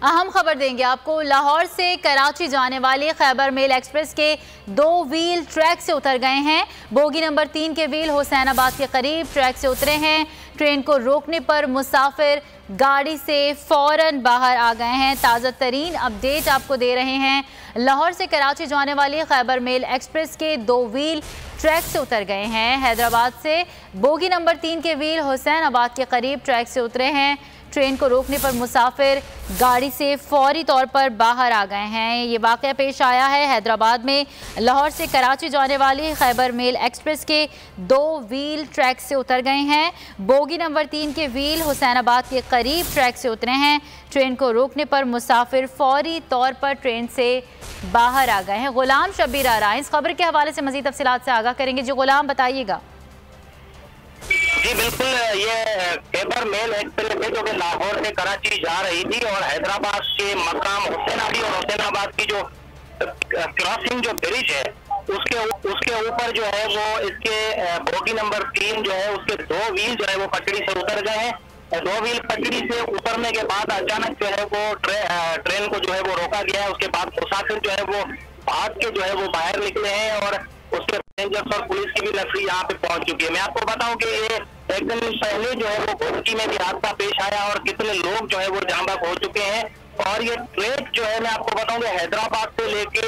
अहम खबर देंगे आपको। लाहौर से कराची जाने वाली खैबर मेल एक्सप्रेस के 2 व्हील ट्रैक से उतर गए हैं। बोगी नंबर 3 के व्हील हुसैनाबाद के करीब ट्रैक से उतरे हैं। ट्रेन को रोकने पर मुसाफिर गाड़ी से फौरन बाहर आ गए हैं। ताज़ा तरीन अपडेट आपको दे रहे हैं। लाहौर से कराची जाने वाली खैबर मेल एक्सप्रेस के 2 व्हील ट्रैक से उतर गए हैं। हैदराबाद से बोगी नंबर 3 के व्हील हुसैनाबाद के करीब ट्रैक से उतरे हैं। ट्रेन को रोकने पर मुसाफिर गाड़ी से फौरी तौर पर बाहर आ गए हैं। ये वाक़या पेश आया है हैदराबाद में। लाहौर से कराची जाने वाली खैबर मेल एक्सप्रेस के 2 व्हील ट्रैक से उतर गए हैं। बोगी नंबर 3 के व्हील हुसैनाबाद के करीब ट्रैक से उतरे हैं। ट्रेन को रोकने पर मुसाफिर फौरी तौर पर ट्रेन से बाहर आ गए हैं। गुलाम शब्बीर आरा इस खबर के हवाले से मज़ीद तफसीलात से आगाह करेंगे। जो गुलाम, बताइएगा। जी बिल्कुल, ये खैबर मेल एक्सप्रेस है जो कि लाहौर से कराची जा रही थी और हैदराबाद के मकाम हुसैनाबाद और हुसैनाबाद की जो क्रॉसिंग जो ब्रिज है उसके ऊपर जो है वो इसके बोगी नंबर 3 जो है उसके 2 व्हील जो है वो पटड़ी से उतर गए हैं। 2 व्हील पटड़ी से उतरने के बाद अचानक जो है वो ट्रेन को जो है वो रोका गया है। उसके बाद मुसाफिर जो है वो भाग के जो है वो बाहर निकले हैं और उसके रेंजर्स और पुलिस की भी लश्करी यहाँ पे पहुंच चुकी है। मैं आपको बताऊं कि ये एक दिन पहले जो है वो घोटकी में भी हादसा पेश आया और कितने लोग जो है वो जांबाक हो चुके हैं। और ये ट्रेक जो है मैं आपको बताऊं कि हैदराबाद से लेके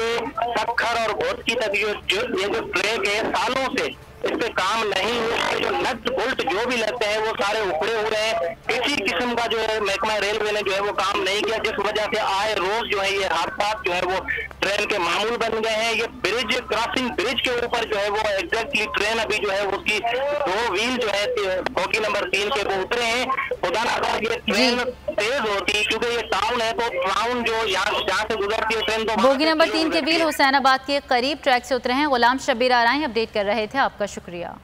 सक्खर और घोटकी तक ये जो ट्रेक है सालों से इस पे काम नहीं हुआ। जो नट बोल्ट जो भी लगते हैं वो सारे उखड़े हुए हैं। किसी किस्म का जो है महकमा रेलवे ने जो है वो काम नहीं किया, जिस वजह से आए रोज जो है ये हादसा जो है वो ट्रेन के मामूल बन गए हैं। ये ब्रिज क्रॉसिंग ब्रिज के ऊपर जो है वो एग्जैक्टली ट्रेन अभी जो है उसकी 2 व्हील जो है बोगी नंबर 3 के वो उतरे हैं। खुदा ना करे ये ट्रेन तेज होती, क्योंकि ये टाउन है तो टाउन जो यहाँ जहाँ से गुजरती है ट्रेन तो बोगी नंबर 3 के व्हील हुसैनाबाद के करीब ट्रैक से उतरे हैं। गुलाम शब्बीर आरा अपडेट कर रहे थे। आपका शुक्रिया।